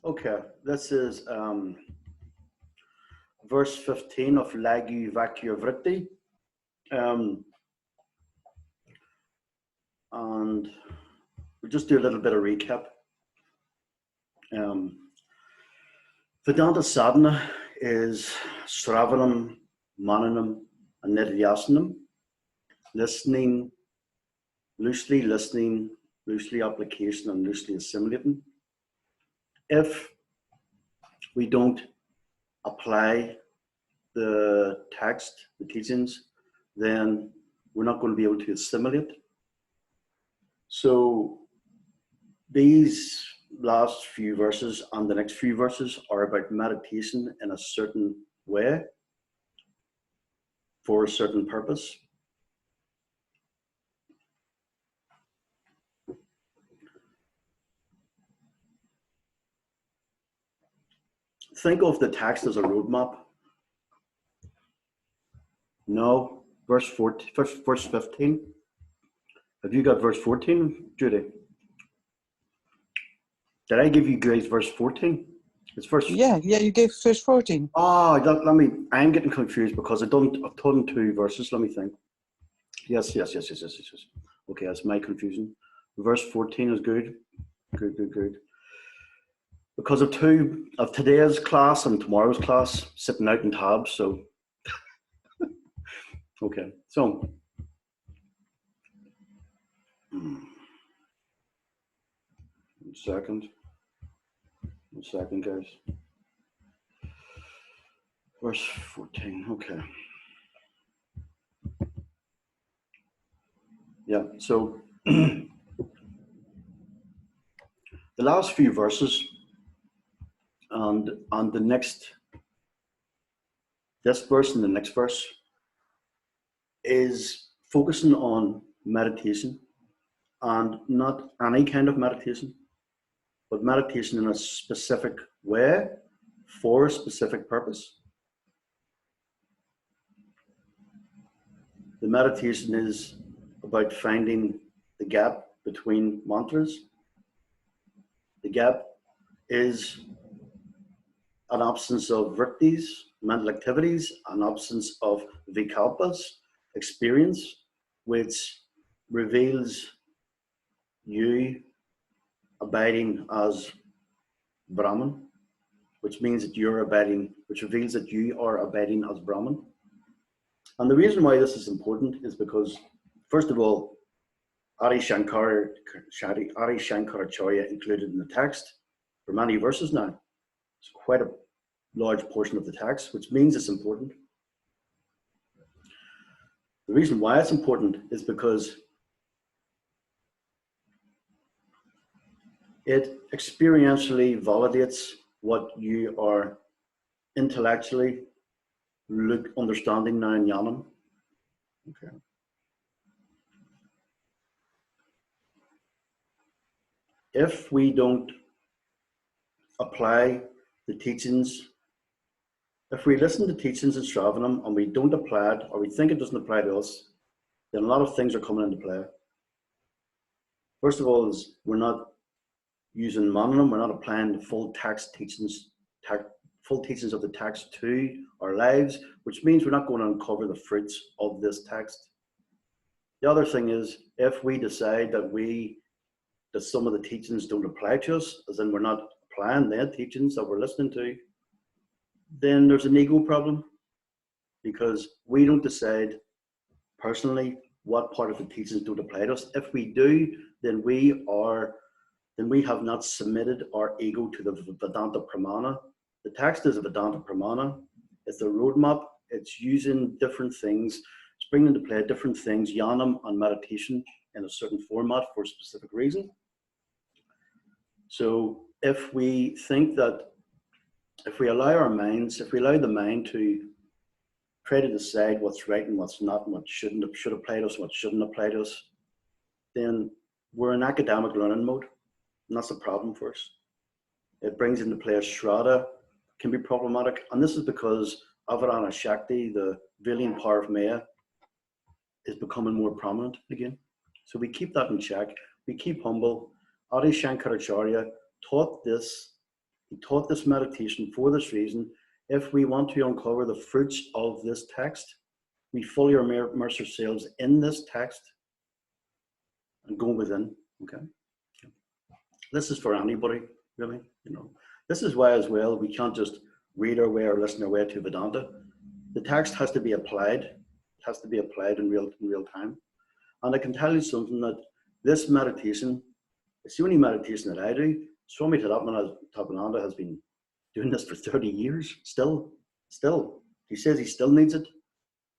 Okay, this is verse 15 of Lagyu, Vakya, Vritti. And we'll just do a little bit of recap. Vedanta sadhana is Sravanam, Mananam, and Nidhyasanam. Listening, loosely application, and loosely assimilating. If we don't apply the text, the teachings, then we're not going to be able to assimilate. So these last few verses and the next few verses are about meditation in a certain way for a certain purpose. Think of the text as a roadmap. No, verse 15. Have you got verse 14, Judy? Did I give you guys verse 14? It's verse. Yeah, you gave verse 14. Oh, I'm getting confused because I've done 2 verses. Let me think. Yes. Okay, that's my confusion. Verse 14 is good. Good. Because of today's class and tomorrow's class sitting out in tabs, so okay. So one second, guys. Verse 14. Okay. Yeah. So the last few verses and the next, this verse and the next verse is focusing on meditation, and not any kind of meditation, but meditation in a specific way for a specific purpose. The meditation is about finding the gap between mantras. The gap is an absence of vrittis, mental activities, an absence of vikalpas, experience, which reveals you abiding as Brahman, which means that which reveals that you are abiding as Brahman. And the reason why this is important is because, first of all, Adi Shankaracharya included in the text for many verses now. It's quite a large portion of the text, which means it's important. The reason why it's important is because it experientially validates what you are intellectually understanding now in Jnanam. Okay. If we don't apply the teachings, if we listen to teachings in Shravanam and we don't apply it, or we think it doesn't apply to us, then a lot of things are coming into play. First of all, is we're not using Mananam, we're not applying the full teachings of the text to our lives, which means we're not going to uncover the fruits of this text. The other thing is, if we decide that some of the teachings don't apply to us, as in we're not applying the teachings that we're listening to, then there's an ego problem, because we don't decide personally what part of the teachings don't apply to us. If we do, then we have not submitted our ego to the Vedanta Pramana. The text is a Vedanta Pramana. It's a roadmap. It's using different things. It's bringing into play different things, jnanam and meditation, in a certain format for a specific reason. So if we think that, if we allow the mind to try to decide what's right and what's not, and what should apply to us, what shouldn't apply to us, then we're in academic learning mode, and that's a problem for us. It brings into play a Shraddha, can be problematic, and this is because Avarana Shakti, the valiant power of Maya, is becoming more prominent again. So we keep that in check. We keep humble. Adi Shankaracharya taught this He taught this meditation for this reason. If we want to uncover the fruits of this text, we fully immerse ourselves in this text and go within. Okay, this is for anybody, really. This is why, as well, we can't just read our way or listen our way to Vedanta. The text has to be applied. It has to be applied in real time. And I can tell you something, that this meditation, it's the only meditation that I do. Swami Tapananda has been doing this for 30 years. Still. He says he still needs it.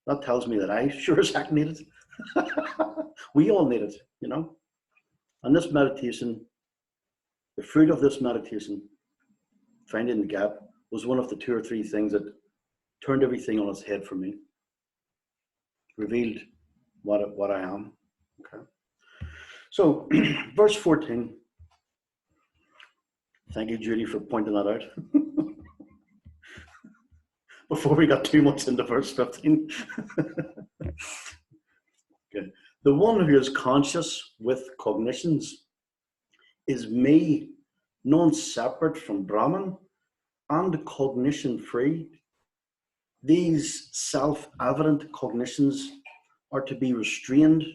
That tells me that I sure as heck need it. We all need it, And this meditation, the fruit of this meditation, finding the gap, was one of the 2 or 3 things that turned everything on its head for me. Revealed what I am. Okay. So, verse 14. Thank you, Judy, for pointing that out. Before we got too much into verse 15. Okay. The one who is conscious with cognitions is me, non-separate from Brahman and cognition-free. These self-evident cognitions are to be restrained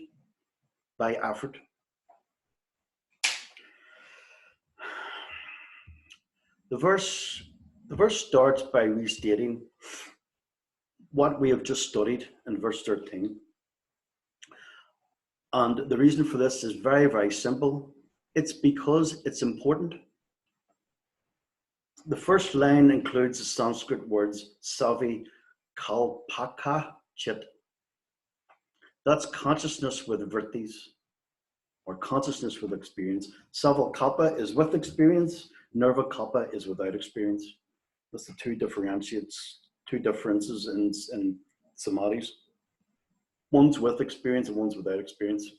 by effort. The verse starts by restating what we have just studied in verse 13. And the reason for this is very, very simple. It's because it's important. The first line includes the Sanskrit words savi kalpaka chit. That's consciousness with vrittis, or consciousness with experience. Savalkalpa is with experience, nirvikalpa is without experience. That's the two differences in samadhis. One's with experience and one's without experience.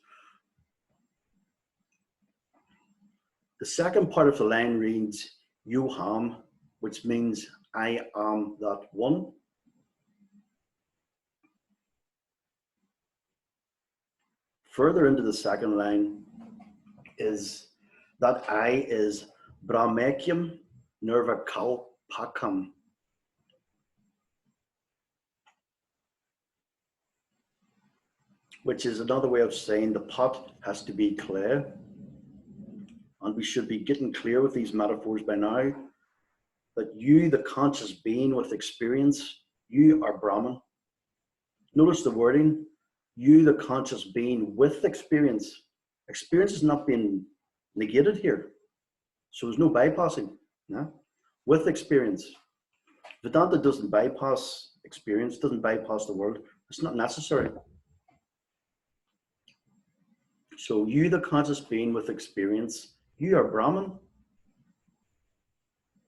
The second part of the line reads Yuham, which means I am that one. Further into the second line is that I is Brahmakyam Nirvikalpakam. Which is another way of saying the pot has to be clear. And we should be getting clear with these metaphors by now, that you, the conscious being with experience, you are Brahman. Notice the wording, you, the conscious being with experience. Experience is not being negated here. So there's no bypassing. No? With experience. Vedanta doesn't bypass experience, doesn't bypass the world. It's not necessary. So you, the conscious being with experience, you are Brahman.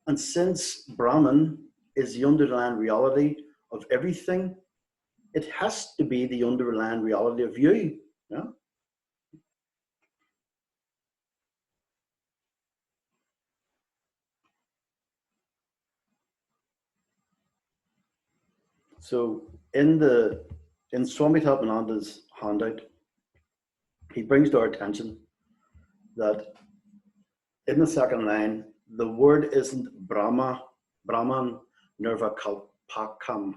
And since Brahman is the underlying reality of everything, it has to be the underlying reality of you. Yeah? So in Swami Tapananda's handout, he brings to our attention that in the second line, the word isn't Brahman Nirvikalpakam.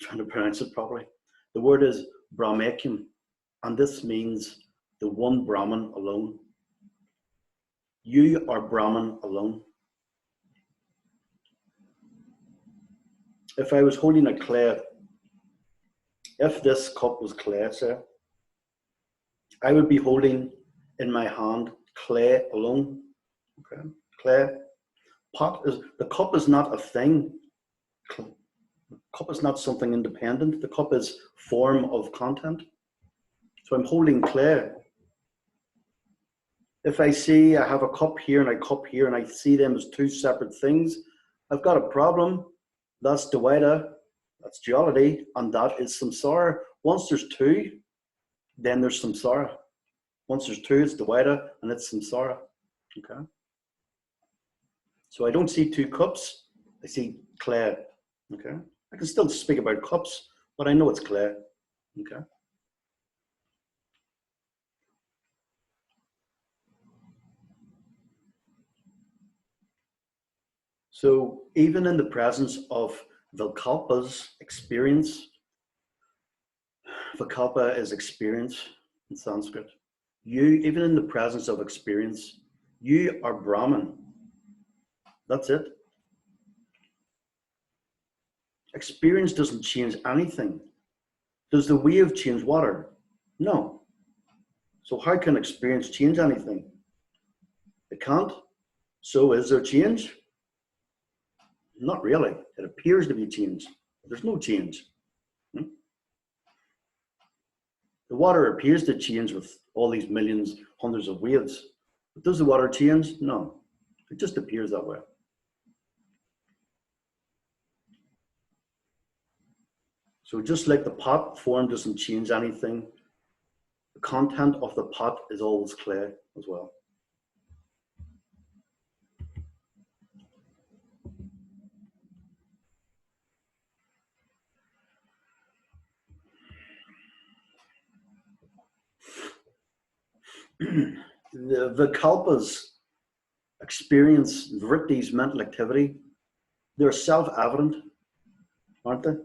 Trying to pronounce it properly. The word is Brahmakyam, and this means the one Brahman alone. You are Brahman alone. If I was holding a clay, if this cup was clay, sir, I would be holding in my hand clay alone. Okay, clay. The cup is not a thing. The cup is not something independent. The cup is form of content. So I'm holding clay. If I see I have a cup here and a cup here and I see them as two separate things, I've got a problem. That's Dvaita, that's duality, and that is samsara. Once there's two, then there's samsara. Once there's two, it's Dvaita and it's samsara. Okay. So I don't see two cups, I see clay. Okay. I can still speak about cups, but I know it's clay. Okay. So even in the presence of Vilkalpa's experience, Vikalpa is experience in Sanskrit. Even in the presence of experience, you are Brahman. That's it. Experience doesn't change anything. Does the wave change water? No. So how can experience change anything? It can't. So is there change? Not really. It appears to be change. There's no change. The water appears to change with all these millions, hundreds of waves. But does the water change? No. It just appears that way. So just like the pot form doesn't change anything, the content of the pot is always clay as well. The Vikalpas experience, Vritti's mental activity, they're self-evident, aren't they?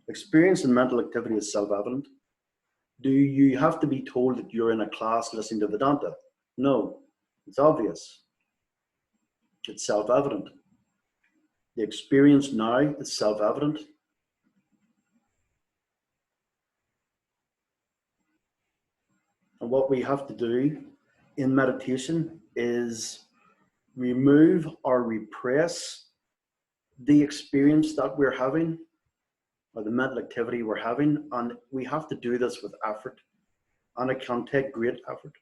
Experience and mental activity is self-evident. Do you have to be told that you're in a class listening to Vedanta? No, it's obvious. It's self-evident. The experience now is self-evident. And what we have to do in meditation is remove or repress the experience that we're having or the mental activity we're having, and we have to do this with effort, and it can take great effort.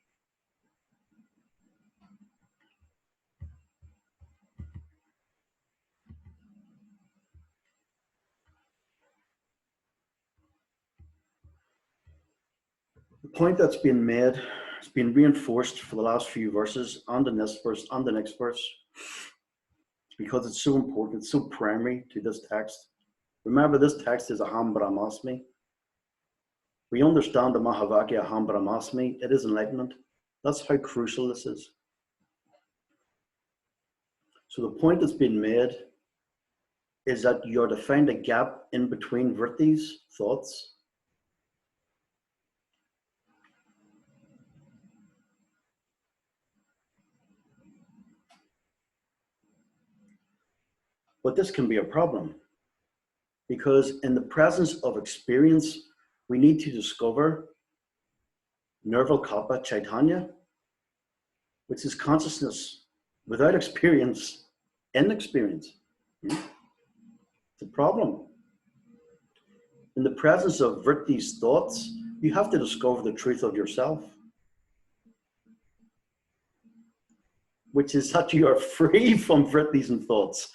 The point that's been made, it's been reinforced for the last few verses and in this verse and the next verse, because it's so important, it's so primary to this text. Remember, this text is Aham Brahmasmi. We understand the Mahavakya Aham Brahmasmi, it is enlightenment. That's how crucial this is. So the point that's been made is that you're to find a gap in between Vritti's thoughts. But this can be a problem, because in the presence of experience, we need to discover Nirvikalpa Chaitanya, which is consciousness without experience, inexperience. It's a problem. In the presence of Vritti's thoughts, you have to discover the truth of yourself, which is that you are free from Vritti's and thoughts.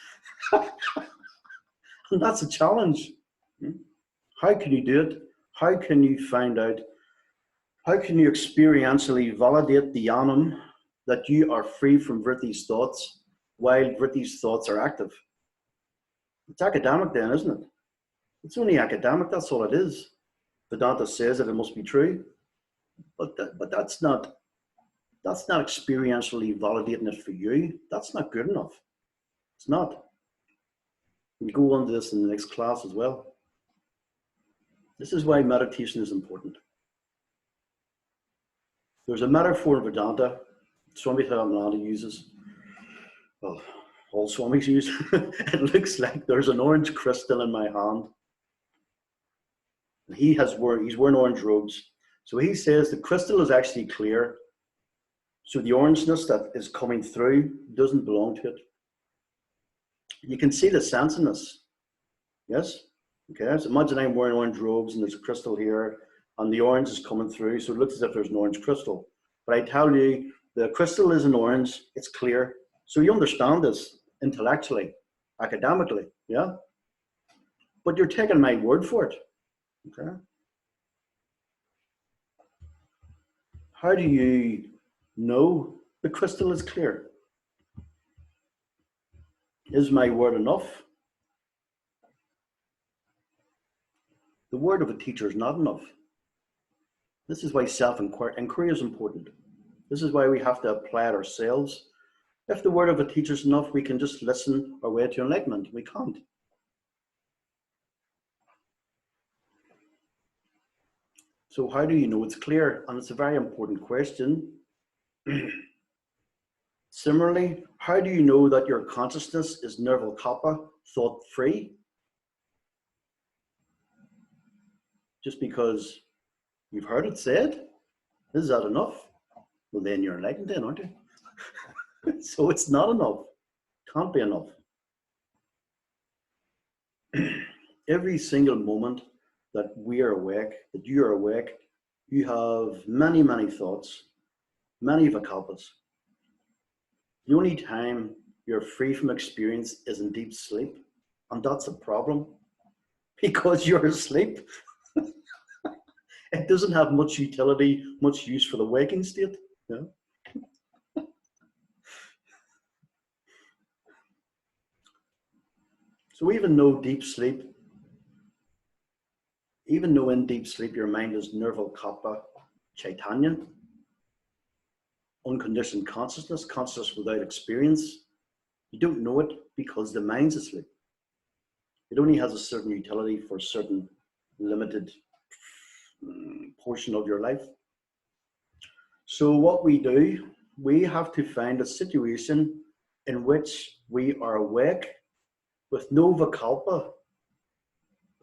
And that's a challenge. How can you do it? How can you find out? How can you experientially validate the yanam that you are free from Vritti's thoughts while Vritti's thoughts are active? It's academic then, isn't it? It's only academic, that's all it is. Vedanta says that it must be true, but that's not experientially validating it for you. That's not good enough. It's not. We'll go on to this in the next class as well. This is why meditation is important. There's a metaphor in Vedanta Swami Thayananda uses. Well, all Swamis use. It looks like there's an orange crystal in my hand. He's wearing orange robes. So he says the crystal is actually clear. So the orangeness that is coming through doesn't belong to it. You can see the sense in this. Yes? Okay, so imagine I'm wearing orange robes and there's a crystal here and the orange is coming through. So it looks as if there's an orange crystal. But I tell you, the crystal isn't orange, it's clear. So you understand this intellectually, academically, yeah? But you're taking my word for it, okay? How do you know the crystal is clear? Is my word enough? The word of a teacher is not enough. This is why self-inquiry is important. This is why we have to apply it ourselves. If the word of a teacher is enough, we can just listen our way to enlightenment. We can't. So how do you know it's clear? And it's a very important question. Similarly, how do you know that your consciousness is nirvalkalpa, thought-free? Just because you've heard it said? Is that enough? Well, then you're enlightened then, aren't you? So it's not enough. Can't be enough. Every single moment that we are awake, that you are awake, you have many, many thoughts, many vikalpas. The only time you're free from experience is in deep sleep. And that's a problem because you're asleep. It doesn't have much utility, much use for the waking state. You know? So even though deep sleep, even though in deep sleep your mind is nirvalkalpa chaitanya, unconditioned consciousness, consciousness without experience, you don't know it because the mind's asleep. It only has a certain utility for a certain limited portion of your life. So what we do, we have to find a situation in which we are awake with no vikalpa,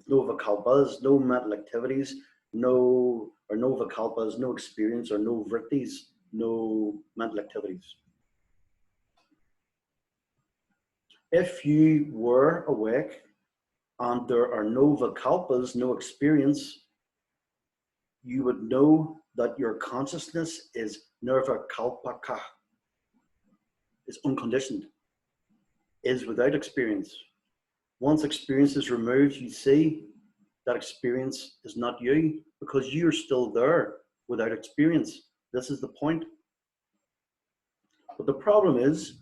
no vikalpas, no mental activities, no vikalpas, no experience, or no vrittis, no mental activities. If you were awake and there are no vikalpas, no experience, you would know that your consciousness is nirvikalpaka, is unconditioned, is without experience. Once experience is removed, you see that experience is not you because you're still there without experience. This is the point. But the problem is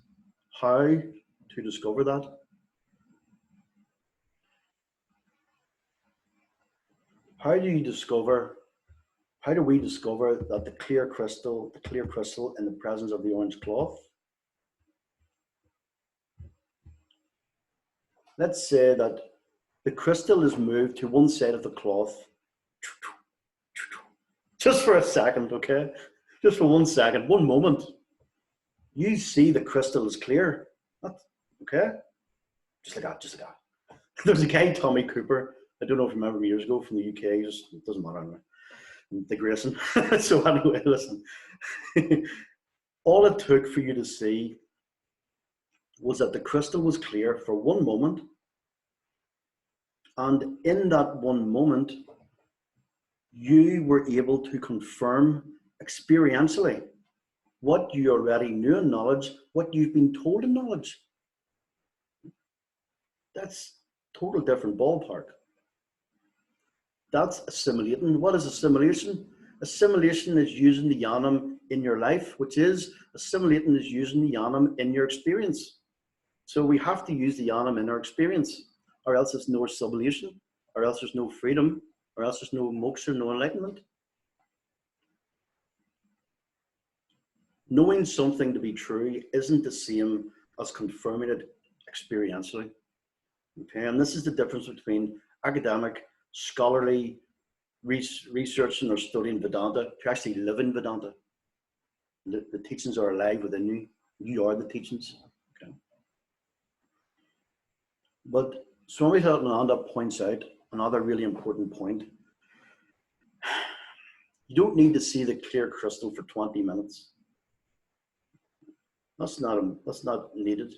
how to discover that. How do we discover that the clear crystal in the presence of the orange cloth? Let's say that the crystal is moved to one side of the cloth. Just for a second, okay? Just for 1 second, one moment. You see the crystal is clear. Okay? Just like that, just like that. There's a guy, Tommy Cooper, I don't know if you remember him years ago from the UK, just it doesn't matter anyway. The Grayson. So anyway, listen. All it took for you to see was that the crystal was clear for one moment. And in that one moment, you were able to confirm experientially what you already knew in knowledge, what you've been told in knowledge. That's total different ballpark. That's assimilating. What is assimilation? Assimilation is using the yanam in your life, which is assimilating is using the yanam in your experience. So we have to use the yanam in our experience, or else there's no assimilation, or else there's no freedom, or else there's no moksha, no enlightenment. Knowing something to be true isn't the same as confirming it experientially. Okay, and this is the difference between academic, scholarly researching or studying Vedanta to actually live in Vedanta. The teachings are alive within you. You are the teachings. Okay. But Swami Satyananda points out another really important point. You don't need to see the clear crystal for 20 minutes. That's not needed.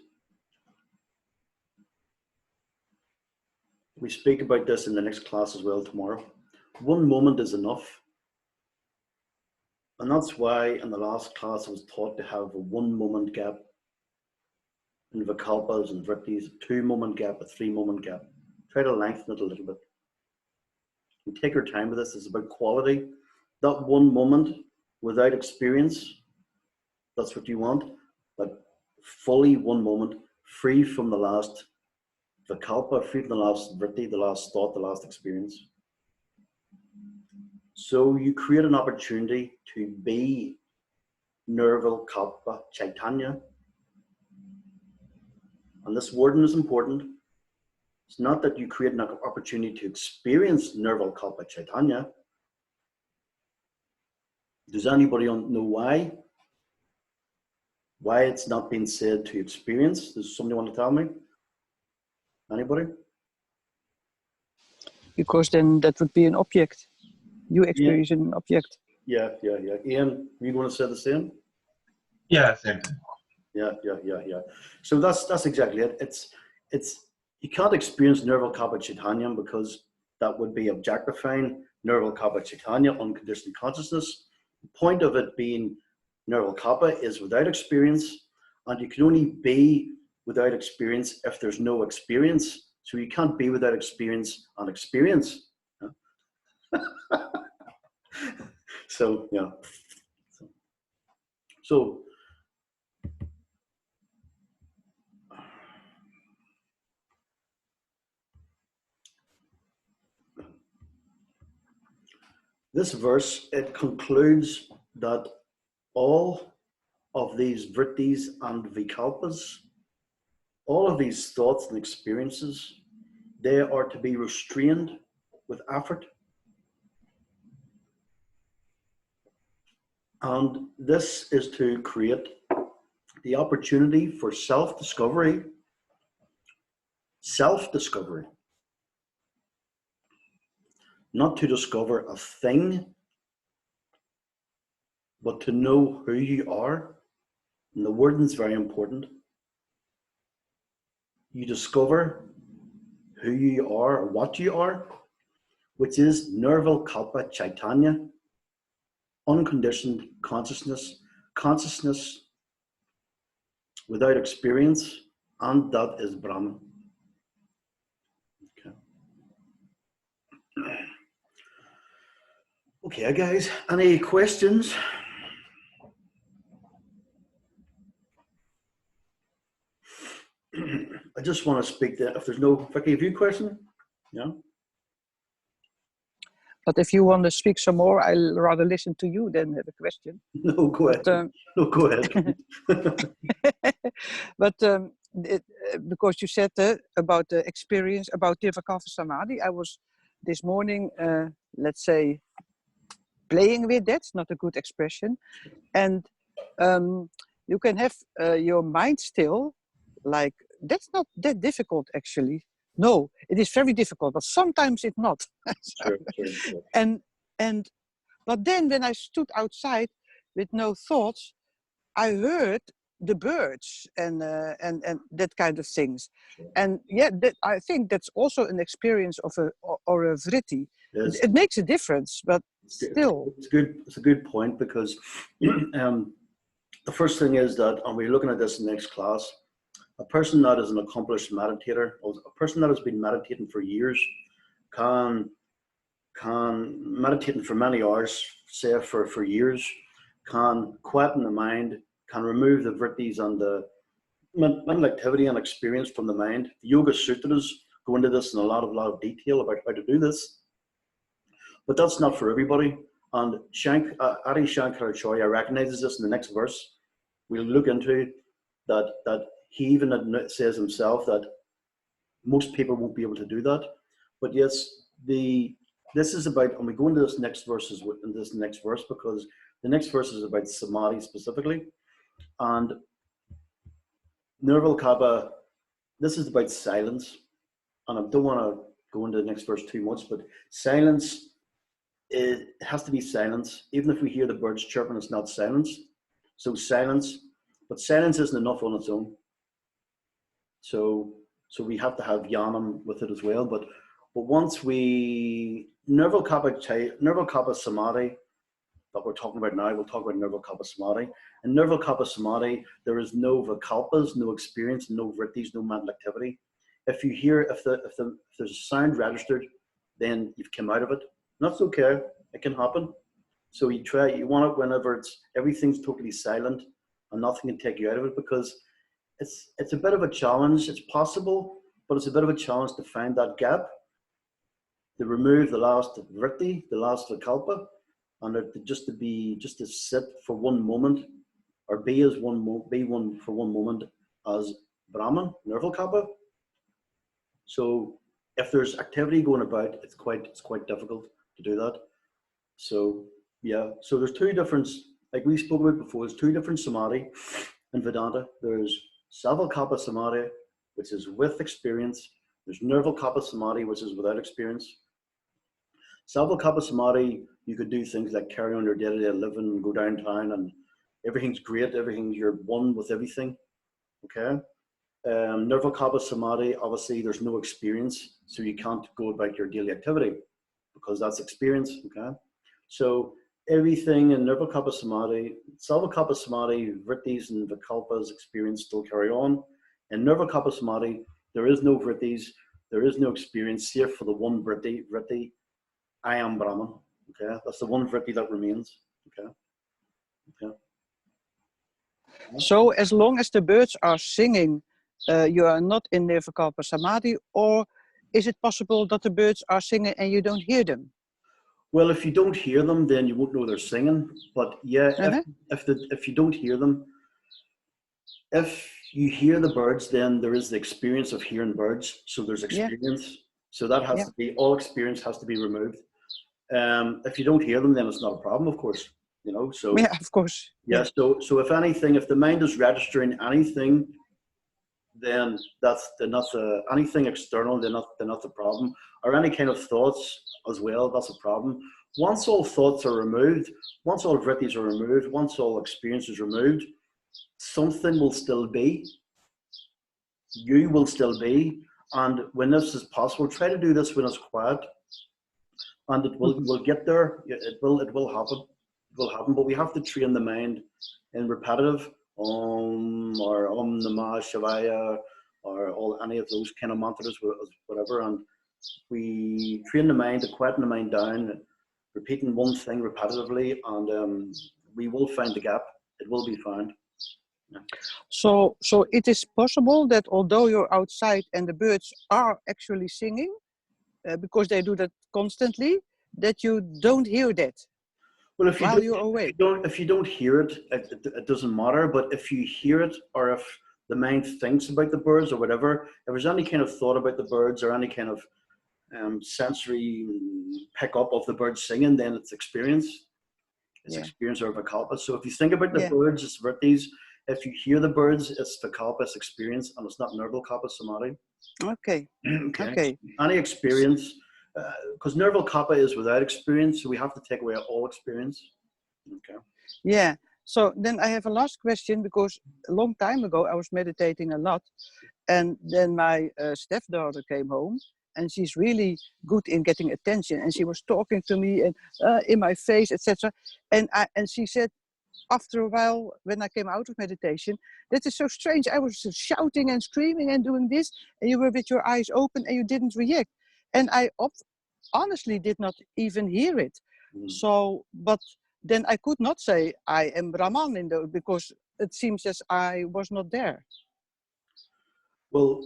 We speak about this in the next class as well tomorrow. One moment is enough. And that's why in the last class I was taught to have a 1 moment gap in Vikalpas and Vrittis, a 2 moment gap, a 3 moment gap. Try to lengthen it a little bit. And take your time with this. It's about quality. That 1 moment without experience, that's what you want. But fully 1 moment, free from the last Vikalpa, free from the last Vritti, the last thought, the last experience. So you create an opportunity to be Nirvikalpa Chaitanya and this wording is important, it's not that you create an opportunity to experience Nirvikalpa Chaitanya. Does anybody know why? Why it's not been said to experience? Does somebody want to tell me? Anybody? Because then that would be an object. You experience Yeah. an object. Yeah. Ian, are you going to say the same? Yeah, same thing. Yeah. So that's exactly it. It's you can't experience Nirvikalpa Chaitanya because that would be objectifying Nirvikalpa Chaitanya, unconditioned consciousness. The point of it being Nirvikalpa is without experience, and you can only be without experience if there's no experience. So you can't be without experience and experience. So yeah. So this verse, it concludes that all of these vrittis and vikalpas, all of these thoughts and experiences, they are to be restrained with effort. And this is to create the opportunity for self-discovery. Self-discovery. Not to discover a thing, but to know who you are. And the wording is very important. You discover who you are or what you are, which is Nirvikalpa Chaitanya, unconditioned consciousness, consciousness without experience, and that is Brahman. Okay, guys, any questions? I just want to speak to, if there's no, Vicky, have you a question? Yeah. But if you want to speak some more, I'll rather listen to you than have a question. No, go ahead. No, go ahead. But because you said about the experience, about Nirvikalpa Samadhi, I was this morning, let's say, playing with that, not a good expression. And you can have your mind still, like, that's not that difficult actually. No, it is very difficult, but sometimes it's not. Sure. But then when I stood outside with no thoughts, I heard the birds and that kind of things. Sure. And yeah, I think that's also an experience of or a vritti. Yes. It makes a difference, but still. It's good. It's a good point because the first thing is that, and we're looking at this in the next class, a person that is an accomplished meditator, a person that has been meditating for years, can meditating for many hours, say for years, can quieten the mind, can remove the vrittis and the mental activity and experience from the mind. The Yoga Sutras go into this in a lot of detail about how to do this, but that's not for everybody. And Adi Shankaracharya recognizes this in the next verse. We'll look into that he even says himself that most people won't be able to do that. But yes, this is about, and we go into this next verse because the next verse is about samadhi specifically. And Nirvikalpa, this is about silence. And I don't want to go into the next verse too much, but silence, it has to be silence. Even if we hear the birds chirping, it's not silence. So silence, but silence isn't enough on its own. So we have to have jnanam with it as well. But once we, Nirvikalpa Samadhi that we're talking about now, we'll talk about Nirvikalpa Samadhi. In Nirvikalpa Samadhi, there is no vikalpas, no experience, no vrittis, no mental activity. If you hear, if there's a sound registered, then you've come out of it. And that's okay, it can happen. So you want it whenever everything's totally silent and nothing can take you out of it, because it's a bit of a challenge. It's possible, but it's a bit of a challenge to find that gap, to remove the last vritti, the last vikalpa, and just to sit for one moment, or be for one moment as Brahman, Nirval Kappa. So if there's activity going about, it's quite difficult to do that. So yeah, so there's two different, like we spoke about before, there's two different samadhi in Vedanta. There's Savalkapa Samadhi, which is with experience. There's Nirval Kappa Samadhi, which is without experience. Savalkapa Samadhi, you could do things like carry on your day-to-day living and go downtown and everything's great, you're one with everything, okay? Nirval Kappa Samadhi, obviously there's no experience, so you can't go about your daily activity because that's experience, okay? So everything in Nirval Kappa Samadhi, Savalkapa Samadhi, Vrittis and Vikalpas experience still carry on. In Nirval Kappa Samadhi, there is no Vrittis, there is no experience, save for the one Vritti, I am Brahman, okay? That's the one Vritti that remains, okay? Okay. So as long as the birds are singing, you are not in Nirvikalpa Samadhi, or is it possible that the birds are singing and you don't hear them? Well, if you don't hear them, then you won't know they're singing. But yeah, if you don't hear them, if you hear the birds, then there is the experience of hearing birds. So there's experience. Yeah. So that has to be, all experience has to be removed. If you don't hear them, then it's not a problem, of course. You know, so yeah, of course. Yeah. So if anything, if the mind is registering anything, then they're not anything external. They're not the problem, or any kind of thoughts as well. That's a problem. Once all thoughts are removed, once all vrittis are removed, once all experience is removed, something will still be. You will still be, and when this is possible, try to do this when it's quiet, and it will get there. It will happen. It will happen, but we have to train the mind in repetitive or Namah Shivaya or any of those kind of mantras, whatever. And we train the mind to quieten the mind down, repeating one thing repetitively, and we will find the gap. It will be found. Yeah. So it is possible that although you're outside and the birds are actually singing, because they do that constantly, that you don't hear that. Well, if you don't hear it, it doesn't matter. But if you hear it, or if the mind thinks about the birds or whatever, if there's any kind of thought about the birds or any kind of sensory pickup of the birds singing, then it's experience. It's experience or vikalpa. So if you think about the birds, it's vrittis. If you hear the birds, it's vikalpa, it's experience, and it's not Nirval Kappa Samadhi. Okay. Okay. Any experience. Because Nirval Kappa is without experience, so we have to take away all experience. Okay. Yeah. So then I have a last question, because a long time ago I was meditating a lot, and then my stepdaughter came home, and she's really good in getting attention, and she was talking to me and in my face, etc. And she said, after a while, when I came out of meditation, that is so strange. I was shouting and screaming and doing this, and you were with your eyes open and you didn't react. And I honestly did not even hear it. So, but then I could not say I am Brahman because it seems as I was not there. Well,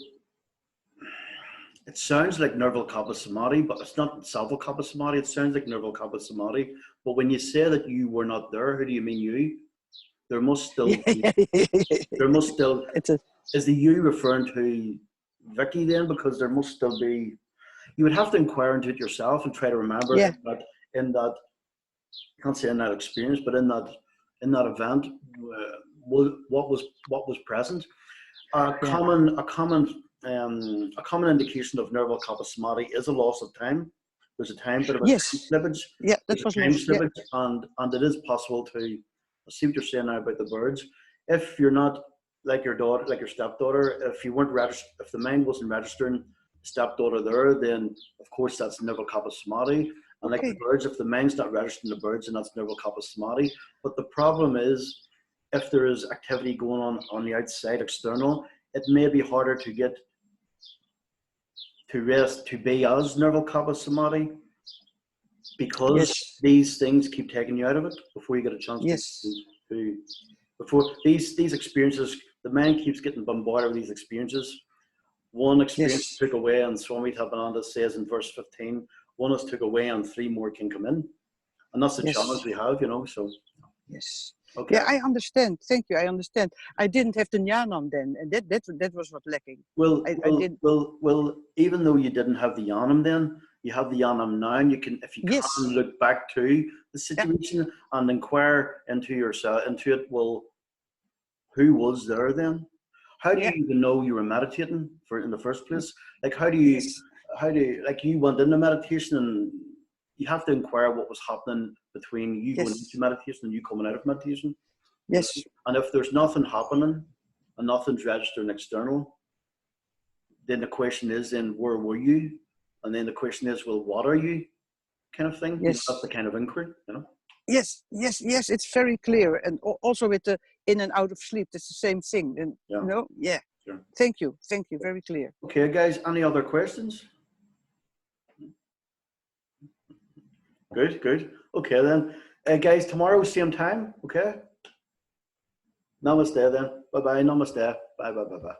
it sounds like Nirval Kappa Samadhi, but it's not Savalkapa Samadhi. It sounds like Nirval Kappa Samadhi. But when you say that you were not there, who do you mean you? There must still be, there must still, is the you referring to Vicky then? Because there must still be, you would have to inquire into it yourself and try to remember in that, I can't say in that experience, but in that event, what was present. A common indication of Nirval Kappa Samadhi is a loss of time. There's a time bit of a time slippage. Yeah, that was time slippage, and it is possible to see what you're saying now about the birds. If you're not like your daughter, like your stepdaughter, if you weren't registered, if the mind wasn't registering stepdaughter there, then of course that's Nirval Kappa Samadhi. And like the birds, if the mind's not registering the birds, then that's Nirval Kappa Samadhi. But the problem is, if there is activity going on the outside, external, it may be harder to get to rest, to be as Nirval Kappa Samadhi, because these things keep taking you out of it before you get a chance before these experiences, the mind keeps getting bombarded with these experiences. One experience took away, and Swami Tapananda says in verse 15, one is took away and three more can come in. And that's the challenge we have, you know, so. Yes. Okay. Yeah, I understand. Thank you. I understand. I didn't have the jnanam then, and that was what lacking. Well, I well, did. well, even though you didn't have the yanam then, you have the yanam now, and you can, if you Yes. can, look back to the situation and inquire into yourself, into it. Well, who was there then? How do Yeah. you even know you were meditating for in the first place? Like, how do Yes. you, like, you went into meditation, and you have to inquire what was happening between you going Yes. into meditation and you coming out of meditation. Yes. And if there's nothing happening and nothing's registering external, then the question is, then where were you? And then the question is, well, what are you? Kind of thing. You know, Yes. that's the kind of inquiry, you know. Yes. Yes. Yes. It's very clear, and also with the in and out of sleep, it's the same thing. And Yeah. you know, yeah. Sure. Thank you. Thank you. Very clear. Okay, guys. Any other questions? Good, good. Okay then, guys. Tomorrow, same time. Okay. Namaste then. Bye bye. Namaste. Bye bye bye bye.